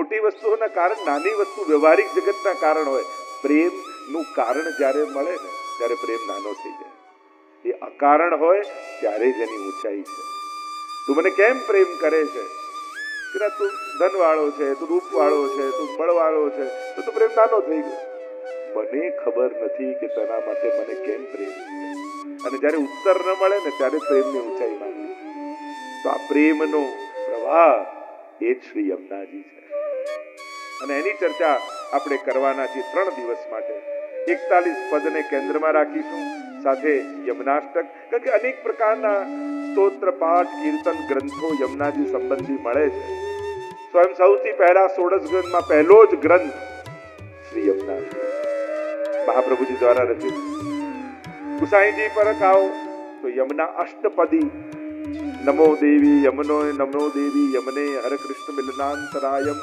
મોટી વસ્તુઓના કારણ, નાની વસ્તુ વ્યવહારિક જગતના કારણ હોય. પ્રેમનું કારણ જ્યારે મળે ને ત્યારે પ્રેમ નાનો થઈ જાય. એ અકારણ હોય ત્યારે જ એની ઊંચાઈ છે. તું મને કેમ પ્રેમ કરે છે? કે તું ધન વાળો છે, તું રૂપ વાળો છે, તું બળ વાળો છે, તો પ્રેમ નાનો થઈ ગયો. મને ખબર નથી કે તેના માટે મને કેમ પ્રેમ છે. અને જ્યારે ઉત્તર ન મળે ને ત્યારે પ્રેમની ઊંચાઈ માની. તો આ પ્રેમનો પ્રવાહ એ જ શ્રી યમુનાજી છે. અને એની ચર્ચા આપણે કરવાના છીએ 3 દિવસ માટે. 41 પદને કેન્દ્રમાં રાખીશું, સાથે યમુનાષ્ટક. કારણ કે અનેક પ્રકારના સ્તોત્ર, પાઠ, કીર્તન, ગ્રંથો યમુનાજી સંબંધી મળે છે. સ્વયં સૌથી પહેલા 16 ગ્રંથમાં પહેલો જ ગ્રંથ શ્રી યમુનાજી મહાપ્રભુજી દ્વારા રચિત. ગુસાઈજી પર આવો તો યમુના અષ્ટપદી, નમો દેવી યમનો નમો દેવી યમને હરે કૃષ્ણ મિલનાંતરાયમ.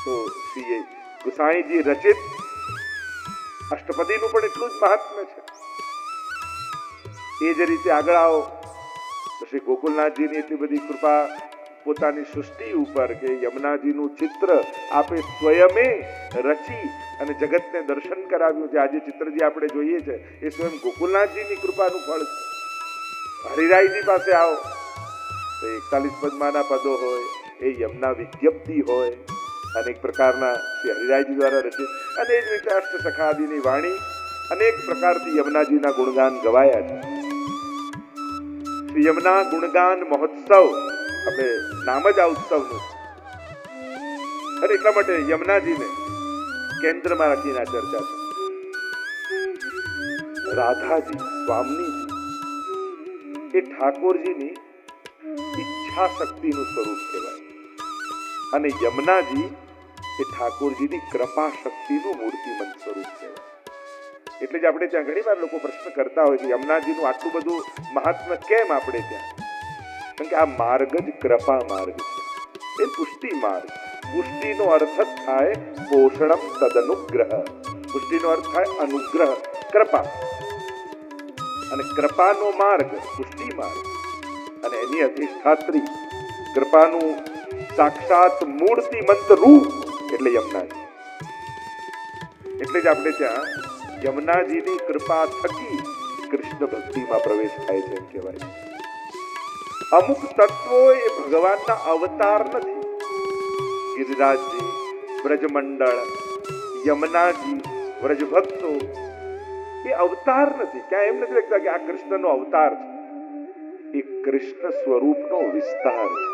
તો શ્રી ગુસાઈજી રચિત અષ્ટપદીનું પણ એટલું જ મહાત્મ્ય છે. એ જ રીતે આગળ આવો તો શ્રી ગોકુલનાથજીની એટલી બધી કૃપા પોતાની સૃષ્ટિ ઉપર કે યમુનાજીનું ચિત્ર આપે સ્વયમે રચી અને જગતને દર્શન કરાવ્યું છે. આજે ચિત્રજી આપણે જોઈએ છે એ સ્વયં ગોકુલનાથજીની કૃપાનું ફળ છે. હરિરાયજી પાસે આવો તો 41 પદમાંના પદો હોય, એ યમુના વિજ્ઞપ્તિ હોય, અનેક પ્રકારના શ્રી હરિરાયજી દ્વારા રચિત. અને એ જ રીતે અષ્ટસખાદીની વાણી, અનેક પ્રકારથી યમુનાજીના ગુણગાન ગવાયા છે. શ્રી યમુના ગુણગાન મહોત્સવ, આપણે નામ જ આ ઉત્સવનું. અને એટલા માટે યમુનાજીને કેન્દ્રમાં રાખીને આ ચર્ચા છે. રાધાજી, સ્વામીજી એ ઠાકોરજીની ઈચ્છા શક્તિનું સ્વરૂપ કહેવાય. અને યમુનાજી એ ઠાકોરજીની કૃપા શક્તિનું મૂર્તિમંત સ્વરૂપ કહેવાય. એટલે જ આપણે ત્યાં ઘણી વાર લોકો પ્રશ્ન કરતા હોય કે યમુનાજીનું આટલું બધું મહાત્મ્ય કેમ આપણે ત્યાં? કારણ કે આ માર્ગ જ કૃપા માર્ગ છે. એ પુષ્ટિ માર્ગ. પુષ્ટિનો અર્થ જ થાય પોષણમ તદનુગ્રહ. પુષ્ટિનો અર્થ થાય અનુગ્રહ, કૃપા. અને કૃપાનો માર્ગ પુષ્ટિ માર્ગ. અને એની અધિષ્ઠાત્રી, કૃપાનું સાક્ષાત મૂર્તિમંત રૂપ એટલે યમુનાજી. એટલે જ આપણે ત્યાં યમુનાજીની કૃપા થકી કૃષ્ણ ભક્તિમાં પ્રવેશ થાય છે એમ કહેવાય. અમુક તત્વો એ ભગવાનના અવતાર નથી. ગિરિરાજજી, બ્રજમંડળ, યમુનાજી, વ્રજભક્તો એ અવતાર નથી. ક્યાં એમ નથી લખતા કે આ કૃષ્ણનો અવતાર છે. એ કૃષ્ણ સ્વરૂપનો વિસ્તાર છે.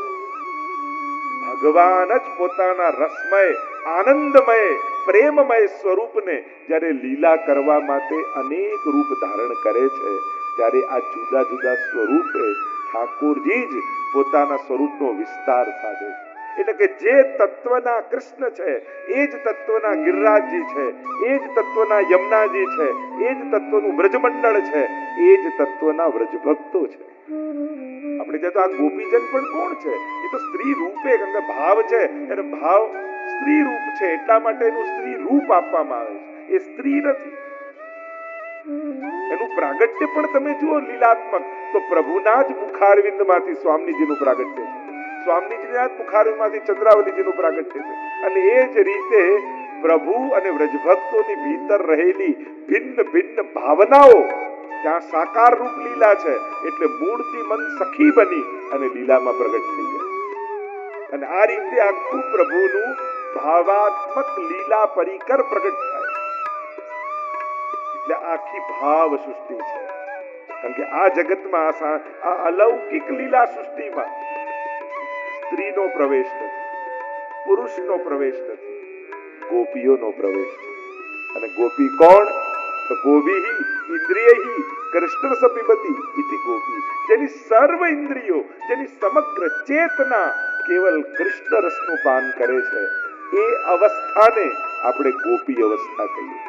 ભગવાન જ પોતાના રસમય, આનંદમય, પ્રેમમય સ્વરૂપને જ્યારે લીલા કરવા માટે અનેક રૂપ ધારણ કરે છે, ત્યારે આ જુદા જુદા સ્વરૂપે ઠાકોરજી જ પોતાના સ્વરૂપનો વિસ્તાર સાધે છે. એટલે કે જે તત્વના કૃષ્ણ છે, એ જ તત્વના ગિરિરાજજી છે, એ જ તત્વના યમુનાજી છે, એ જ તત્વનું બ્રજમંડળ છે, એ જ તત્વના વ્રજભક્તો છે. આપણે ત્યાં તો આ ગોપીજન પણ કોણ છે? એ તો સ્ત્રી રૂપે, કારણ કે ભાવ છે એટલે ભાવ સ્ત્રી રૂપ છે, એટલા માટે એનું સ્ત્રી રૂપ આપવામાં આવે છે. એ સ્ત્રી નથી. એનું પ્રાગટ્ય પણ તમે જુઓ લીલાત્મક, તો પ્રભુના જ મુખારવિંદમાંથી સ્વામીજીનું પ્રાગટ્ય છે. સ્વામીજીના જ મુખારવિંદમાંથી ચંદ્રાવલીજીનું પ્રાગટ્ય છે. અને એ જ રીતે પ્રભુ અને વ્રજભક્તોની ભીતર રહેલી ભિન્ન ભિન્ન ભાવનાઓ ત્યાં સાકાર રૂપ લીલા છે. એટલે મૂર્તિમંત સખી બની અને લીલામાં પ્રગટ થઈ જાય. અને આ રીતે આખું પ્રભુનું ભાવાત્મક લીલા પરિકર પ્રગટ થાય. એટલે આખી ભાવ સૃષ્ટિ છે. કારણ કે આ જગતમાં, આ અલૌકિક લીલા સૃષ્ટિમાં સ્ત્રીનો પ્રવેશ નથી, પુરુષનો પ્રવેશ નથી, ગોપીઓનો પ્રવેશ છે. અને ગોપી કોણ? તો ગોપી ઇન્દ્રિયહી કૃષ્ણ સપિબતી ઇતિ ગોપી. જેની સર્વ ઇન્દ્રિયો, જેની સમગ્ર ચેતના કેવલ કૃષ્ણ રસનું પાન કરે છે, એ અવસ્થાને આપણે ગોપી અવસ્થા કહીએ.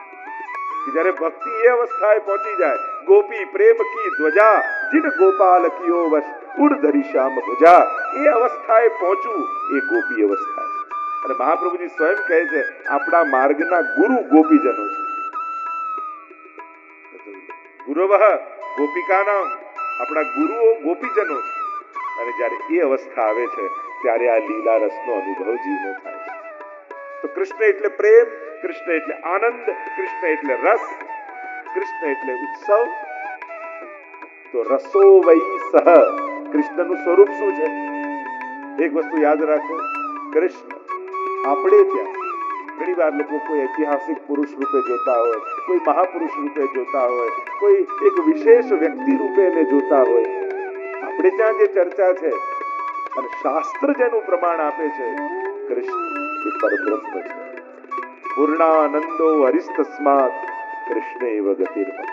જ્યારે ભક્તિ એ અવસ્થાએ પહોંચી જાય, ગોપી પ્રેમ કી ધ્વજા જીન ગોપાલ કિયો વશ ઉડ ધરી શ્યામ ભુજા, એ અવસ્થાએ પહોંચવું એ ગોપી અવસ્થા છે. અને મહાપ્રભુજી સ્વયં કહે છે આપણા માર્ગના ગુરુ ગોપીજનો છે. ગુરવઃ ગોપિકાનામ, આપણા ગુરુઓ ગોપીજનો છે. અને જ્યારે એ અવસ્થા આવે છે ત્યારે આ લીલા રસનો અનુભવ જીવને થાય છે. તો કૃષ્ણ એટલે પ્રેમ, કૃષ્ણ એટલે આનંદ, કૃષ્ણ એટલે રસ, કૃષ્ણ એટલે ઉત્સવ. તો રસો વૈ સહ, કૃષ્ણનું સ્વરૂપ શું છે? એક વસ્તુ યાદ રાખો, કૃષ્ણ આપણે ત્યાં ઘણી વાર લોકો કોઈ ઐતિહાસિક પુરુષ રૂપે જોતા હોય, કોઈ મહાપુરુષ રૂપે જોતા હોય, કોઈ એક વિશેષ વ્યક્તિ રૂપે એને જોતા હોય. આપણે ત્યાં જે ચર્ચા છે અને શાસ્ત્ર જેનું પ્રમાણ આપે છે, કૃષ્ણ એ પરબ્રહ્મ છે. પૂર્ણાનંદો હરિસ્તસ્માત કૃષ્ણેવ ગતિર્મમ.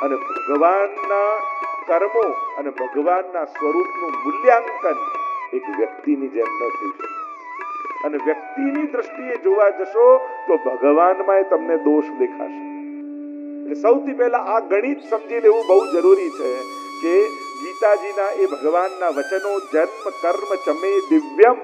અને ભગવાનના કર્મો અને ભગવાનના સ્વરૂપનું મૂલ્યાંકન એક વ્યક્તિની જેમ ન થઈ શકે. અને વ્યક્તિની દ્રષ્ટિએ જોવા જશો તો ભગવાનમાં તમને દોષ દેખાશે. એટલે સૌથી પહેલા આ ગણિત સમજી લેવું બહુ જરૂરી છે કે ગીતાજીના એ ભગવાનના વચનો, જન્મ કર્મ ચમે દિવ્યમ,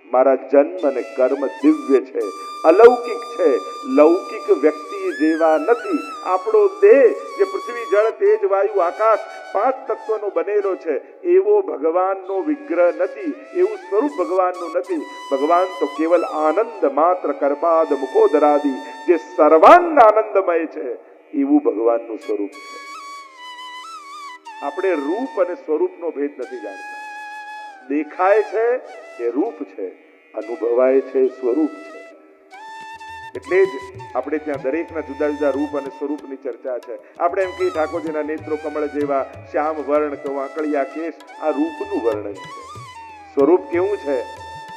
મારા જન્મ અને કર્મ દિવ્ય છે, અલૌકિક છે, લૌકિક વ્યક્તિ જેવા નથી. આપણો દેહ જે પૃથ્વી જળ તેજ વાયુ આકાશ 5 તત્વનો બનેલો છે, એવો ભગવાનનો વિગ્રહ નથી, એવું સ્વરૂપ ભગવાનનું નથી. ભગવાન તો કેવલ આનંદ માત્ર કર્પાદ મુખોદરાદિ, જે સર્વાંગ આનંદમય છે, એવું ભગવાનનું સ્વરૂપ છે. આપણે રૂપ અને સ્વરૂપનો ભેદ નથી જાણતા. દેખાય છે એ રૂપ છે, અનુભવાય છે સ્વરૂપ છે. એટલે જ આપણે ત્યાં દરેકના જુદા જુદા રૂપ અને સ્વરૂપની ચર્ચા છે. આપણે એમ કહીએ ઠાકોરજીના નેત્રો કમળ જેવા, શ્યામ વર્ણ, વાંકડિયા કેશ, આ રૂપનું વર્ણન છે. સ્વરૂપ કેવું છે?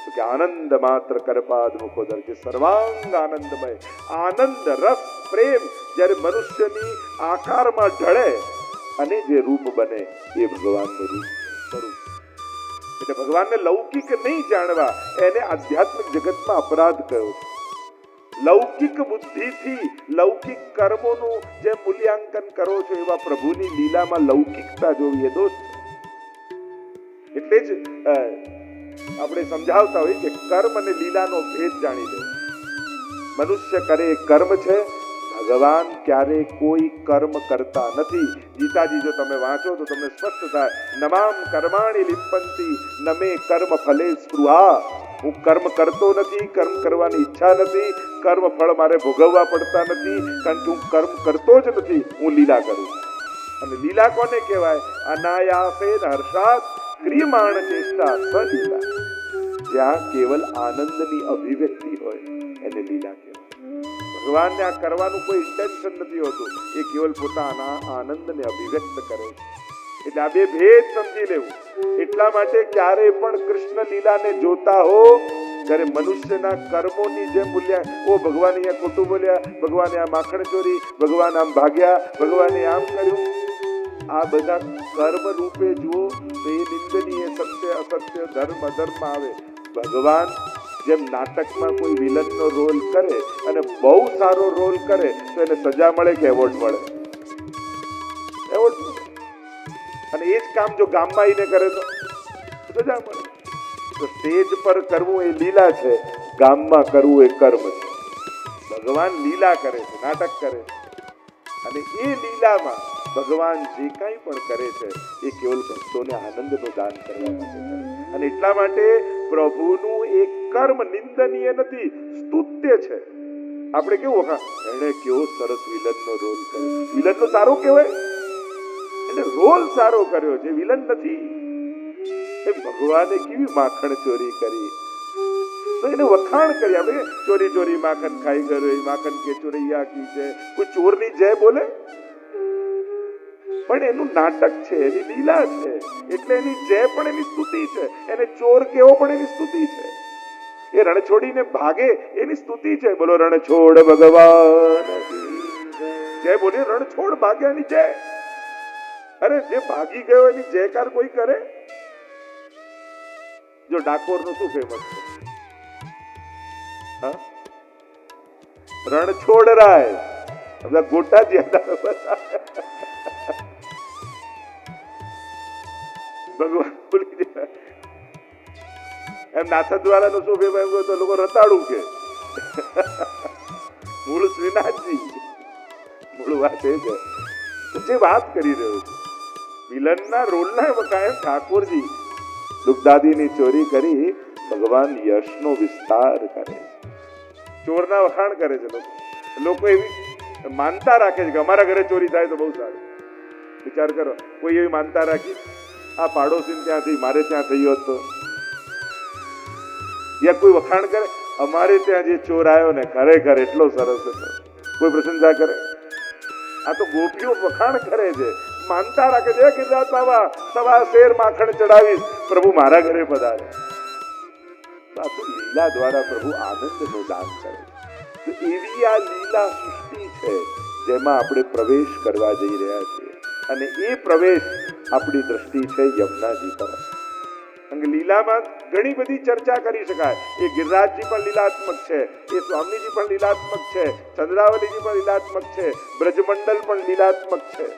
તો કે આનંદ માત્ર કરપાદ મુખોદર, જે સર્વાંગ આનંદમય. આનંદ રસ પ્રેમ જ્યારે મનુષ્યની આકારમાં ઢળે અને જે રૂપ બને એ ભગવાનનું રૂપ સ્વરૂપ. એટલે ભગવાનને લૌકિક નહીં જાણવા, એને આધ્યાત્મિક જગતમાં અપરાધ કયો છે. લૌકિક બુદ્ધિથી લૌકિક કર્મોનું જે મૂલ્યાંકન કરો છો, એવા પ્રભુની લીલામાં લૌકિકતા જોવી એ દોષ છે. એટલે જ આપણે સમજાવતા હોય કે કર્મ અને લીલાનો ભેદ જાણી લે. મનુષ્ય કરે કર્મ છે, ભગવાન ક્યારે કોઈ કર્મ કરતા નથી. ગીતાજી જો તમે વાંચો તો તમને સ્પષ્ટ થાય, નમામ કર્માણિ લિપ્પંતિ નમે કર્મ ફલે સ્પૃહા. હું કર્મ કરતો નથી, કર્મ કરવાની ઈચ્છા નથી, કર્મ ફળ મારે ભોગવવા પડતા નથી, કારણ કે હું કર્મ કરતો જ નથી, હું લીલા કરું. અને લીલા કોને કહેવાય? અનાયાસેન હર્ષાત ક્રિયમાણ ચેષ્ટા સલીલા. જ્યાં કેવલ આનંદની અભિવ્યક્તિ હોય એને લીલા કહેવાય. ભગવાનને આ કરવાનું કોઈ ઇન્ટેન્શન નથી હોતું, એ કેવલ પોતાના આનંદને અભિવ્યક્ત કરે છે. એટલે આ બે ભેદ સમજી લેવું. એટલા માટે ક્યારે પણ કૃષ્ણ લીલાને જોતા હો ત્યારે મનુષ્યના કર્મોની જે મૂલ્ય, ઓ ભગવાન અહીંયા ખોટું બોલ્યા, ભગવાને આ માખણ ચોરી, ભગવાન આમ ભાગ્યા, ભગવાને આમ કર્યું, આ બધા કર્મ રૂપે જુઓ તો એ નિંદનીય, સત્ય અસત્ય, ધર્મ અધર્મ આવે. ભગવાન જેમ નાટકમાં કોઈ વિલનનો રોલ કરે અને બહુ સારો રોલ કરે તો એને સજા મળે કે એવોર્ડ મળે? એવોર્ડ. અને એ જ કામ જો ગામમાં આવીને કરે તો સજા મળે. તો સ્ટેજ પર કરવું એ લીલા છે, ગામમાં કરવું એ કર્મ છે. ભગવાન લીલા કરે છે, નાટક કરે છે, અને એ લીલામાં ભગવાન જે કંઈ પણ કરે છે એ કેવલ ભક્તોને આનંદનું દાન કરવા માટે કરે. અને એટલા માટે પ્રભુનું એક કર્મ નિંદનીય નથી, સ્તુત્ય છે. આપણે કેવું, હા એને કેવો સરસ વિલનનો રોલ કર્યો, વિલનનો સારો કહેવાય, એટલે રોલ સારો કર્યો છે, વિલન નથી. એ ભગવાને કેવી માખણ ચોરી કરી તો એને વખાણ કરી. આપણે ચોરી ચોરી માખણ ખાઈ ગયો, માખણ કે ચોરૈયા કી જય. કોઈ ચોરની જય બોલે? પણ એનું નાટક છે, એની લીલા છે, એટલે એની જય પણ એની સ્તુતિ છે. એને ચોર કેવો પણ એની સ્તુતિ છે. એ રણ છોડીને ભાગે એની સ્તુતિ છે. બોલો રણછોડ ભગવાન જય. બોલે રણછોડ ભાગ્યાની જય. અરે જે ભાગી ગયો એની જયકાર કોઈ કરે? જો ડાકોર નું શું ફેમસ છે? રણછોડ રાય, બધા ગોટા ભગવાન બોલી જાય એમ. નાથા દ્વારા નું શું ફેમસ તો લોકો રતાડું કે મૂળ શ્રીનાથજી. મૂળ વાત એ છે જે વાત કરી રહ્યો છું, વિલનના રોલના કાયમ ઠાકોરજી દુગ્ધાદિની ચોરી કરી ભગવાન યશનો વિસ્તાર કરે છે. ચોરના વખાણ કરે છે લોકો એવી માનતા રાખે છે કે અમારા ઘરે ચોરી થાય તો બહુ સારું. વિચાર કરો, કોઈ એવી માનતા રાખી આ પાડોશી ત્યાંથી મારે ત્યાં થઈ હોત તો, યા કોઈ વખાણ કરે અમારે ત્યાં જે ચોર આવ્યો ને ખરેખર એટલો સરસ હતો, કોઈ પ્રશંસા કરે? આ તો ગોપીઓ વખાણ કરે છે, માનતા રાખે છે ગિરિરાજ બાબા સવા શેર માખણ ચડાવીશ, પ્રભુ મારા ઘરે પધારે. આ તો લીલા દ્વારા પ્રભુ આનંદનું દાન કરે. તો એવી આ લીલા સૃષ્ટિ છે જેમાં આપણે પ્રવેશ કરવા જઈ રહ્યા છીએ, અને એ પ્રવેશ આપણી દ્રષ્ટિ છે યમુનાજી પર. કારણ કે લીલામાં ઘણી બધી ચર્ચા કરી શકાય. એ ગિરિરાજજી પણ લીલાત્મક છે, એ સ્વામીજી પણ લીલાત્મક છે, ચંદ્રાવલીજી પણ લીલાત્મક છે, બ્રજમંડલ પણ લીલાત્મક છે.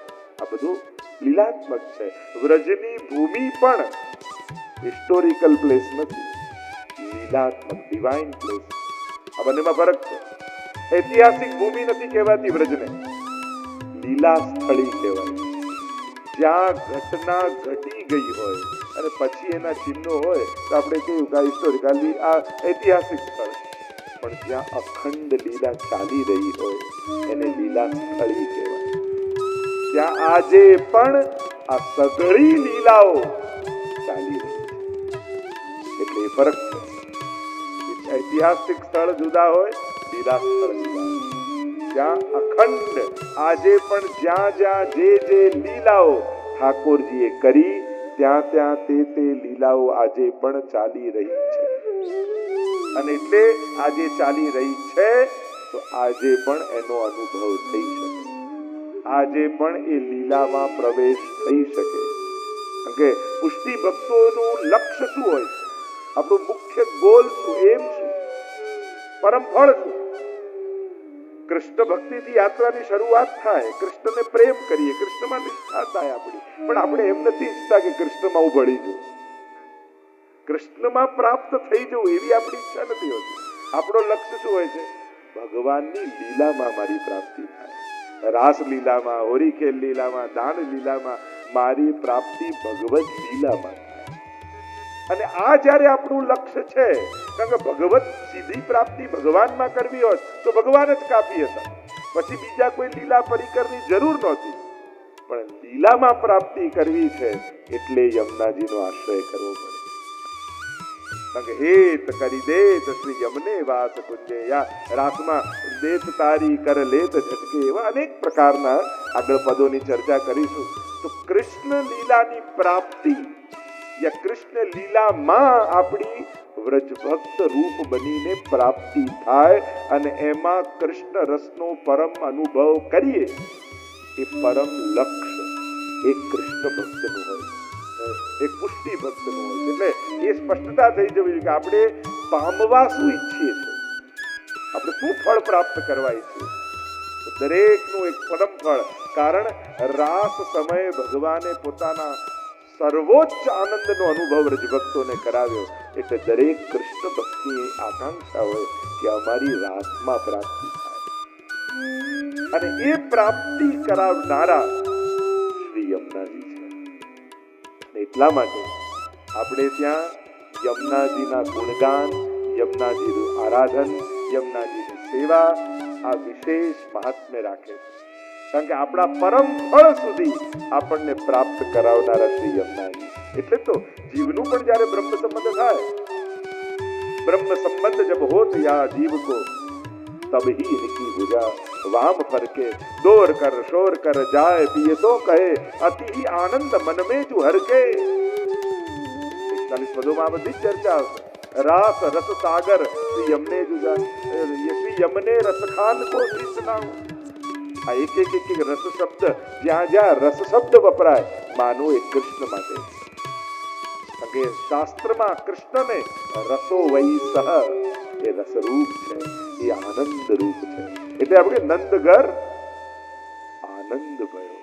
આ બધું લીલાત્મક છે. વ્રજની ભૂમિ પણ હિસ્ટોરિકલ પ્લેસ નથી, લીલાત્મક ડિવાઇન પ્લેસ. આ બંનેમાં ફરક છે. ઐતિહાસિક ભૂમિ નથી કહેવાતી વ્રજને, લીલા સ્થળી કહેવાય. જ્યાં ઘટના ઘટી ગઈ હોય અને પછી એના ચિહ્નો હોય તો આપણે કહ્યું કે હિસ્ટોરિકલી આ ઐતિહાસિક સ્થળ. પણ જ્યાં અખંડ લીલા ચાલી રહી હોય એને લીલા સ્થળી કહેવાય. ત્યાં આજે પણ આ સઘળી લીલાઓ ચાલી રહી છે. એટલે એ ફરક છે. ઐતિહાસિક સ્થળ જુદા હોય, લીલા સ્થળ જુદા. જ્યાં અખંડ આજે પણ જ્યાં જ્યાં જે લીલાઓ ઠાકોરજીએ કરી ત્યાં ત્યાં તે લીલાઓ આજે પણ ચાલી રહી છે. અને એટલે આજે ચાલી રહી છે તો આજે પણ એનો અનુભવ થઈ શકે, આજે પણ એ લીલામાં પ્રવેશ થઈ શકે. કારણ કે પુષ્ટિ ભક્તોનું લક્ષ્ય શું હોય, આપણું મુખ્ય ગોલ શું, એમ શું, પરમ ફળ શું? કૃષ્ણ ભક્તિથી યાત્રાની શરૂઆત થાય, કૃષ્ણને પ્રેમ કરીએ, કૃષ્ણમાં નિષ્ઠા થાય આપણી. પણ આપણે એમ નથી ઈચ્છતા કે કૃષ્ણમાં હું ભળી જઉં, કૃષ્ણમાં પ્રાપ્ત થઈ જવું એવી આપણી ઈચ્છા નથી હોતી. આપણો લક્ષ્ય શું હોય છે? ભગવાનની લીલામાં મારી પ્રાપ્તિ થાય. રાસ લીલામાં, હોરીખેલ લીલામાં, દાન લીલામાં મારી પ્રાપ્તિ ભગવત લીલામાં થાય. અને આ જ્યારે આપણું લક્ષ્ય છે, કારણ કે ભગવત સીધી પ્રાપ્તિ ભગવાનમાં કરવી હોત તો ભગવાન જ કાફી હતા, પછી બીજા કોઈ લીલા પરિકરની જરૂર નહોતી. પણ લીલામાં પ્રાપ્તિ કરવી છે એટલે યમુનાજીનો આશ્રય કરવો પડે. કારણ કે હેત કરી દેત શ્રી યમને વાસ કુંજે, યા રાસમાં દેત તારી કર લેત ઝટકે, એવા અનેક પ્રકારના આગળ પદોની ચર્ચા કરીશું. તો કૃષ્ણ લીલાની પ્રાપ્તિ યા કૃષ્ણ લીલામાં આપણી વ્રજભક્ત રૂપ બનીને પ્રાપ્તિ થાય અને એમાં કૃષ્ણ રસનો પરમ અનુભવ કરીએ, એ પરમ લક્ષ્ય એક કૃષ્ણ ભક્તનું હોય, એક પુષ્ટિ ભક્તનું હોય. એટલે એ સ્પષ્ટતા થઈ જવી જોઈએ કે આપણે પામવા શું ઈચ્છીએ છીએ, આપણે શું ફળ પ્રાપ્ત કરવા ઈચ્છીએ. દરેકનું એક પરમ ફળ. કારણ રાસ સમયે ભગવાને પોતાના સર્વોચ્ચ આનંદનો અનુભવ રજભક્તોને કરાવ્યો. એટલે દરેક કૃષ્ણ ભક્તિની આકાંક્ષા હોય કે અમારી રાસમાં પ્રાપ્તિ થાય, અને એ પ્રાપ્તિ કરાવનારા શ્રી યમુનાજી છે. એટલા માટે આપણે ત્યાં યમુનાજીના ગુણગાન, યમુનાજીનું આરાધન, યમુનાજીની સેવા આ વિશેષ મહાત્મ્ય રાખે છે. કારણ કે આપણા પરમ ફળ સુધી આપણને પ્રાપ્ત કરાવનારા શ્રી યમુનાજી. એટલે તો જીવનું પણ જ્યારે બ્રહ્મ સંબંધ થાય, બ્રહ્મ સંબંધ જબ હોત યા જીવ કો તબ ही इनकी भुजा वाम फरके दौर कर शोर कर जाए पिए तो कहे अति ही आनंद मन में जो हर के. 41 पदों में बધી चर्चा આવશે. रास रस सागर श्री यमने जुजा, श्री यमने रसखान को श्री सुनाओ. આ એક રસ શબ્દ જ્યાં જ્યાં રસ શબ્દ વપરાય માનો એ કૃષ્ણ માટે. કારણ કે શાસ્ત્રમાં કૃષ્ણને રસો વૈ સહ, એ રસરૂપ છે, એ આનંદ રૂપ છે. એટલે આપણે નંદઘર આનંદ ભયો.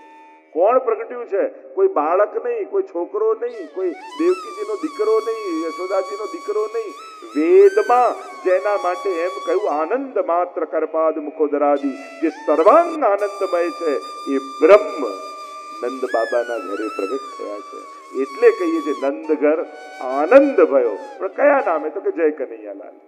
કોણ પ્રગટ્યું છે? કોઈ બાળક નહીં, કોઈ છોકરો નહીં, કોઈ દેવકીજીનો દીકરો નહીં, યશોદાજીનો દીકરો નહીં. વેદમાં જેના માટે એમ કહ્યું આનંદ માત્ર કરપાદ મુખોદરાદી, જે સર્વાંગ આનંદમય છે એ બ્રહ્મ નંદ બાબાના ઘરે પ્રગટ થયા છે. એટલે કહીએ છીએ નંદ ઘર આનંદ ભયો. પણ કયા નામે? તો કે જય કનૈયાલાલ.